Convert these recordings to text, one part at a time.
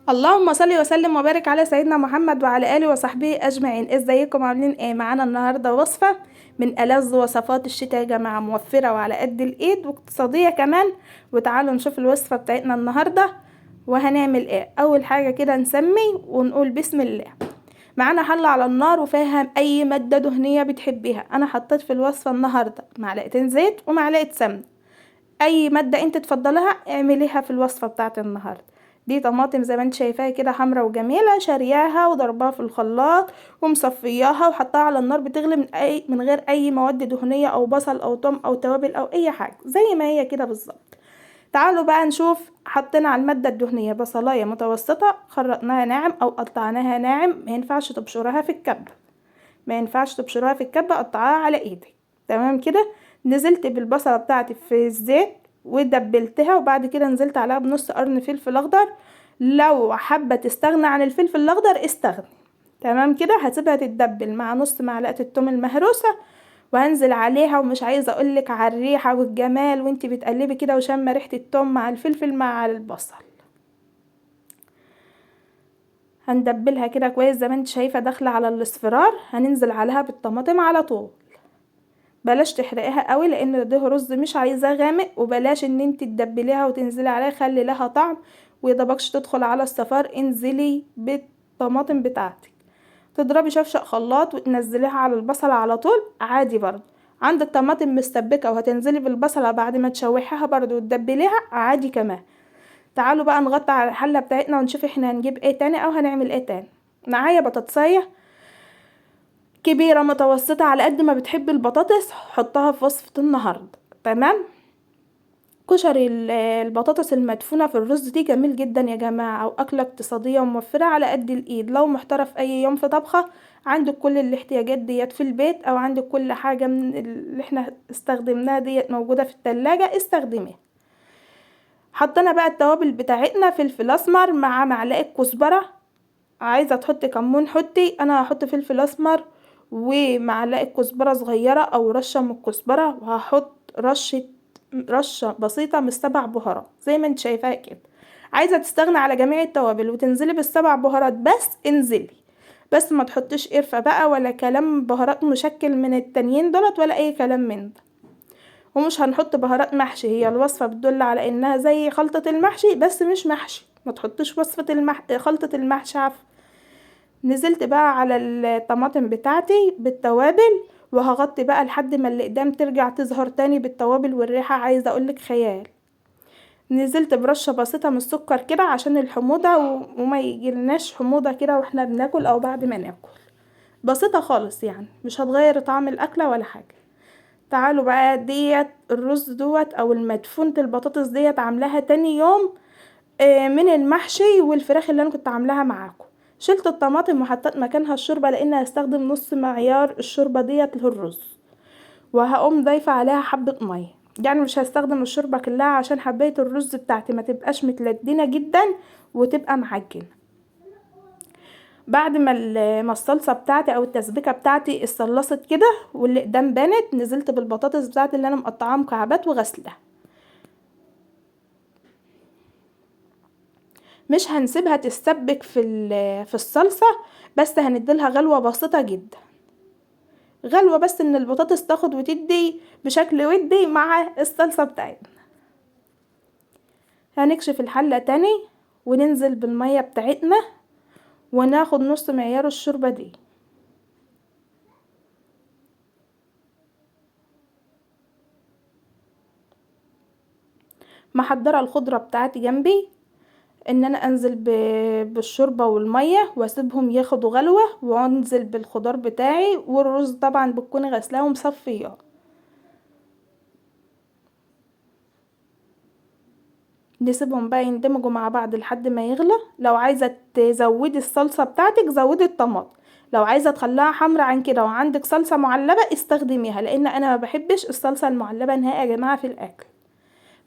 اللهم صل وسلم وبارك على سيدنا محمد وعلى اله وصحبه اجمعين. ازيكم؟ عاملين ايه؟ معانا النهارده وصفه من ألذ وصفات الشتاء يا جماعه، موفره وعلى قد الايد واقتصاديه كمان. وتعالوا نشوف الوصفه بتاعتنا النهارده. وهنعمل ايه؟ اول حاجه كده نسمي ونقول بسم الله. معانا حله على النار وفيها اي ماده دهنيه بتحبيها. انا حطيت في الوصفه النهارده معلقتين زيت ومعلقه سمنه. اي ماده انت تفضلها اعمليها في الوصفه بتاعت النهارده. دي طماطم زي ما انت شايفاها كده حمرا وجميله، شارياها وضربها في الخلاط ومصفياها وحطها على النار بتغلي من غير اي مواد دهنيه او بصل او توم او توابل او اي حاجه، زي ما هي كده بالظبط. تعالوا بقى نشوف. حطينا على الماده الدهنيه بصلايه متوسطه، خرطناها ناعم او قطعناها ناعم. ما ينفعش تبشرها في الكبه، ما ينفعش تبشرها في الكبة، قطعها على ايدك. تمام كده. نزلت بالبصلة بتاعتي في الزيت ودبلتها، وبعد كده نزلت عليها بنص قرن فلفل اخضر. لو حابة تستغنى عن الفلفل الاخضر استغني. تمام كده. هسيبها تتدبل مع نص معلقة التوم المهروسة، وهنزل عليها. ومش عايزة اقولك على الريحة والجمال وانتي بتقلبي كده وشامة ريحة التوم مع الفلفل مع البصل. هندبلها كده كويس زي ما انت شايفة داخلة على الاصفرار. هننزل عليها بالطماطم على طول. بلاش تحرقيها قوي لان ده رز مش عايزاه غامق، وبلاش ان انت تدبليها وتنزلي عليها، خلي لها طعم. ويضبكش تدخل على الصفار، انزلي بالطماطم بتاعتك. تضربي شفشق خلاط وتنزليها على البصلة على طول عادي برضه. عندك طماطم مستبكة وهتنزلي بالبصلة بعد ما تشوحيها برضه وتدبليها عادي كمان. تعالوا بقى نغطي على الحلة بتاعتنا ونشوف احنا هنجيب ايه تاني او هنعمل ايه تاني. معايا بطاطساية كبيرة متوسطة على قد ما بتحب البطاطس، حطها في وصفة النهاردة. تمام. كشري البطاطس المدفونة في الرز دي جميل جدا يا جماعة، وأكلة اقتصادية وموفرة على قد الإيد. لو محترف في أي يوم في طبخة، عندك كل الاحتياجات ديت في البيت، أو عندك كل حاجة من اللي احنا استخدمناها ديت موجودة في التلاجة استخدميها. حطينا بقى التوابل بتاعتنا: فلفل أسمر مع معلقة كزبرة. عايزة تحطي كمون حطي، انا هحط فلفل اسمر ومعلقة كزبرة صغيرة او رشة من الكزبرة، وهحط رشة بسيطة من السبع بهارات زي ما انت شايفاها كده. عايزة تستغنى على جميع التوابل وتنزلي بالسبع بهارات بس، انزلي. بس ما تحطيش قرفة بقى ولا كلام بهارات مشكل من التانيين دولت ولا اي كلام من ده. ومش هنحط بهارات محشي، هي الوصفة بتدل على انها زي خلطة المحشي بس مش محشي. ما تحطيش وصفة خلطة المحشي عفوا. نزلت بقى على الطماطم بتاعتي بالتوابل، وهغطي بقى لحد ما الاقدام ترجع تظهر تاني بالتوابل والريحة. عايزة اقولك خيال. نزلت برشة بسيطة من السكر كده عشان الحموضة وما يجيلناش حموضة كده واحنا بناكل او بعد ما ناكل. بسيطة خالص يعني، مش هتغير طعم الاكلة ولا حاجة. تعالوا بقى ديت الرز دوت او المدفونة البطاطس ديت عاملاها تاني يوم من المحشي والفراخ اللي انا كنت عاملاها معاكم. شلت الطماطم وحطيت مكانها الشوربه لان هستخدم نص معيار الشوربه ديت للرز. وهقوم ضايفه عليها حبه ميه، يعني مش هستخدم الشوربه كلها عشان حبايه الرز بتاعتي ما تبقاش متلدينه جدا وتبقى معجنه. بعد ما الصلصه بتاعتي او التسبيكه بتاعتي اتصلصت كده والاقدام بانت، نزلت بالبطاطس بتاعتي اللي انا مقطعاها مكعبات وغسلها. مش هنسيبها تتسبك في الصلصة، بس هنديلها غلوة بسيطة جدا. غلوة بس ان البطاطس تاخد وتدي بشكل ودي مع الصلصة بتاعتنا. هنكشف الحلة تاني وننزل بالمية بتاعتنا وناخد نص معيار الشوربة دي. محضرة الخضرة بتاعتي جنبي، ان انا انزل بالشوربة والمية واسيبهم ياخدوا غلوة، وانزل بالخضار بتاعي والرز طبعا بتكوني غسلاه ومصفياه. نسيبهم بقى يندمجوا مع بعض لحد ما يغلى. لو عايزة تزودي الصلصة بتاعتك زودي الطماطم، لو عايزة تخليها حمرا عن كده وعندك صلصة معلبة استخدميها، لان انا ما بحبش الصلصة المعلبة نهائي يا جماعة في الاكل.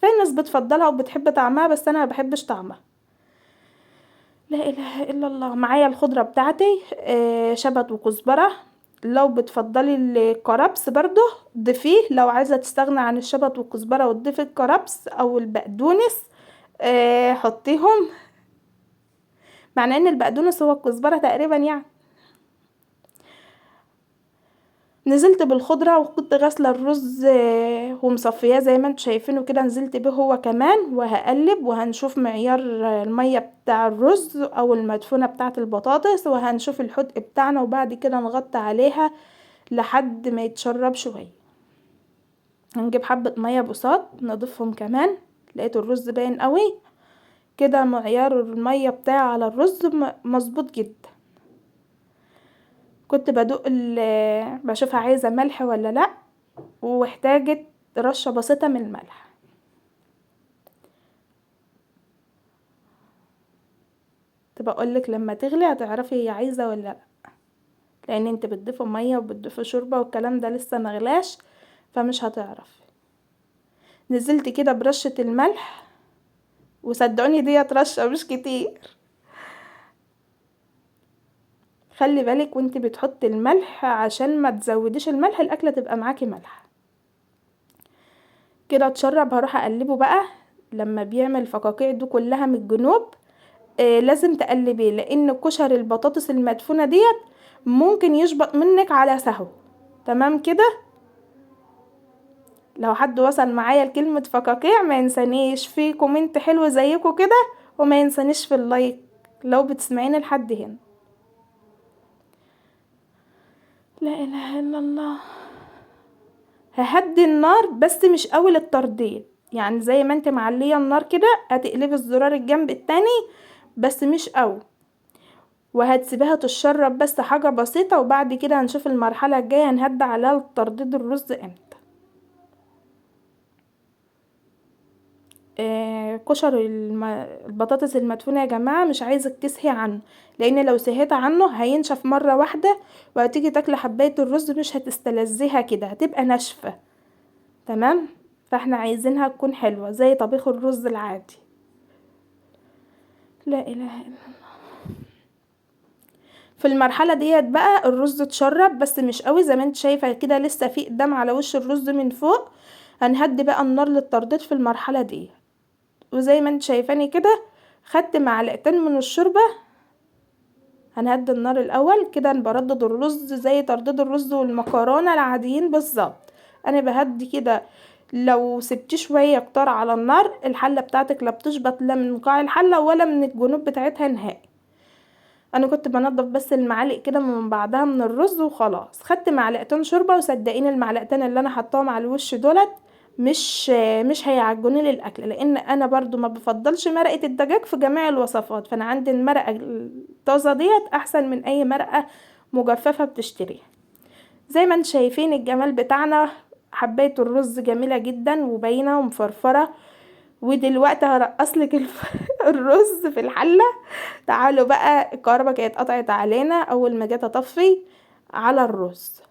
في ناس بتفضلها وبتحب طعمها بس انا ما بحبش طعمها. لا اله الا الله. معايا الخضرة بتاعتي شبت وكزبرة. لو بتفضلي الكرفس برضو ضيفيه، لو عايزة تستغنى عن الشبت والكزبرة وتضيفي الكرفس او البقدونس حطيهم. معنى ان البقدونس هو الكزبرة تقريبا يعني. نزلت بالخضرة وكنت غاسلة الرز ومصفياه زي ما انتوا شايفينه كده، نزلت به هو كمان، وهقلب وهنشوف معيار المية بتاع الرز او المدفونة بتاعة البطاطس، وهنشوف الحدق بتاعنا، وبعد كده نغطي عليها لحد ما يتشرب شوية. هنجيب حبة مية بساط نضيفهم كمان. لقيت الرز باين قوي كده، معيار المية بتاعه على الرز مظبوط جدا. كنت بدوق بشوفها عايزة ملح ولا لا، واحتاجت رشة بسيطة من الملح. تبقى اقولك لما تغلي هتعرفي هي عايزة ولا لا، لان انت بتضيفي مية وبتضيفي شوربة والكلام ده لسه مغلاش، فمش هتعرفي. نزلت كده برشة الملح، وصدقوني ديت رشة مش كتير. خلي بالك وانت بتحطي الملح عشان ما تزوديش الملح، الاكله تبقى معاكي ملح. كده اتشرب، هروح اقلبه بقى. لما بيعمل فقاقيع دي كلها من الجنوب لازم تقلبيه، لان كشر البطاطس المدفونه ديت ممكن يشبط منك على سهو. تمام كده. لو حد وصل معايا لكلمه فقاقيع ما ينسانيش في كومنت حلو زيكم كده، وما ينسانيش في اللايك لو بتسمعيني لحد هنا. لا اله الا الله. ههدي النار بس مش اول الترديد، يعني زي ما انت معليه النار كده هتقلبي الزرار الجنب التاني بس مش قوي، وهتسيبيها تشرب بس حاجه بسيطه، وبعد كده هنشوف المرحله الجايه هنهدي عليها ترديد الرز امتى. كشر البطاطس المدفونه يا جماعه مش عايزك تسهي عنه، لان لو سهيت عنه هينشف مره واحده، وهتيجي تاكلي حبايه الرز مش هتستلذيها كده، هتبقى ناشفه. تمام. فاحنا عايزينها تكون حلوة زي طبيخ الرز العادي. لا اله الا. في المرحلة ديت بقى الرز اتشرب بس مش قوي زي ما انت شايفة كده، لسه في قدام على وش الرز من فوق. هنهدي بقى النار للترديد في المرحلة دي، وزي ما انت شايفاني كده خدت معلقتين من الشوربة. هنهدي النار الاول كده، انا بردد الرز زي ترديد الرز والمكرونة العاديين بالظبط. انا بهدي كده. لو سبتيه شويه كتار على النار الحله بتاعتك لا بتشبط لا من قاع الحله ولا من الجنوب بتاعتها نهائي. انا كنت بنضف بس المعالق كده من بعدها من الرز وخلاص. خدت معلقتين شوربه، وصدقيني المعلقتين اللي انا حطاهم على الوش دولت مش مش هيعجنوني للاكل، لان انا برضو ما بفضلش مرقه الدجاج في جميع الوصفات، فانا عندي المرقه الطازه ديت احسن من اي مرقه مجففه بتشتريها. زي ما انت شايفين الجمال بتاعنا، حبايه الرز جميله جدا وباينه ومفرفره. ودلوقتي هرقصلك الرز في الحله. تعالوا بقى، الكهرباء كانت قطعت علينا اول ما جيت اطفي على الرز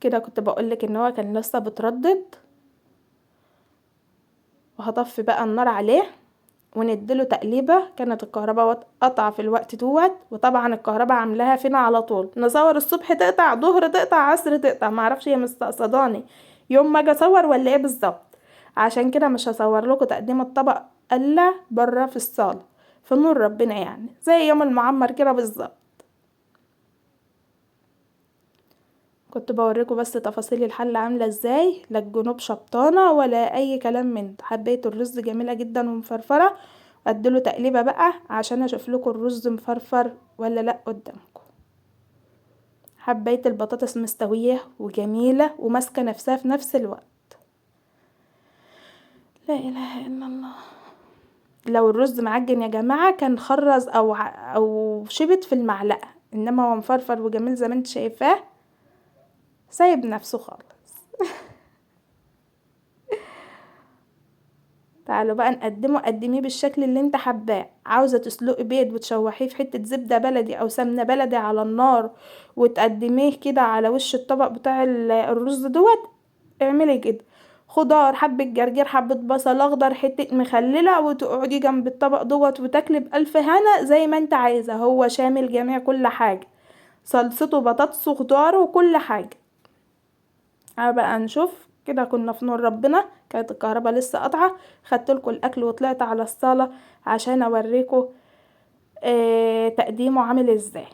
كده. كنت بقولك ان هو كان لسه بتردد، وهطفي بقى النار عليه ونديله تقليبه. كانت الكهرباء قطع في الوقت دوت، وطبعا الكهرباء عاملاها فينا على طول، نصور الصبح تقطع، ظهر تقطع، عصر تقطع، معرفش هي مستقصداني يوم ما اجي اصور ولا ايه بالظبط. عشان كده مش هصور لكم تقديم الطبق الا بره في الصاله في نور ربنا، يعني زي يوم المعمر كده بالظبط. كنت بوريكم بس تفاصيل الحله عامله ازاي، لا الجنوب شبطانه ولا اي كلام من ده. حبيت الرز جميله جدا ومفرفره. اديله تقليبه بقى عشان اشوف لكم الرز مفرفر ولا لا قدامكم. حبيت البطاطس مستويه وجميله وماسكه نفسها في نفس الوقت. لا اله الا الله. لو الرز معجن يا جماعه كان خرز او شبت في المعلقه، انما هو مفرفر وجميل زي ما انت شايفاه، سايب نفسه خالص. تعالوا بقى نقدمه، قدميه بالشكل اللي انت حباه. عاوزه تسلقي بيض وتشوحيه في حته زبده بلدي او سمنه بلدي على النار وتقدميه كده على وش الطبق بتاع الرز دوت، اعملي كده. خضار، حبه جرجير، حبه بصل اخضر، حته مخلله، وتقعدي جنب الطبق دوت وتاكلي بالف هنا زي ما انت عايزه. هو شامل جميع كل حاجه، صلصته بطاطس وخضار وكل حاجه. بقى نشوف كده كنا في نور ربنا، كانت الكهرباء لسه قطعه. خدت لكم الاكل وطلعت على الصاله عشان اوريكم تقديمه عامل ازاي.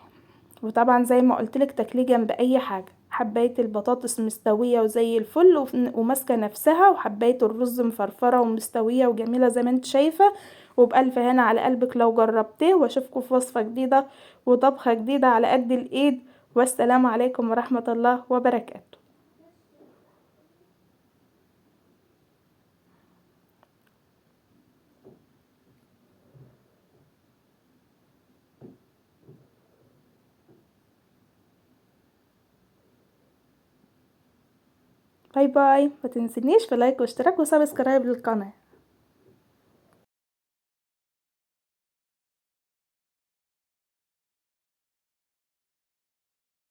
وطبعا زي ما قلتلك تاكليه جنب اي حاجه. حبايه البطاطس مستويه وزي الفل وماسكه نفسها، وحبايه الرز مفرفره ومستويه وجميله زي ما انت شايفه. وبألف هنا على قلبك لو جربتيه، واشوفكم في وصفه جديده وطبخه جديده على قد الايد. والسلام عليكم ورحمه الله وبركاته. باي باي. ما تنسينيش في لايك واشتراك وسبسكرايب للقناه.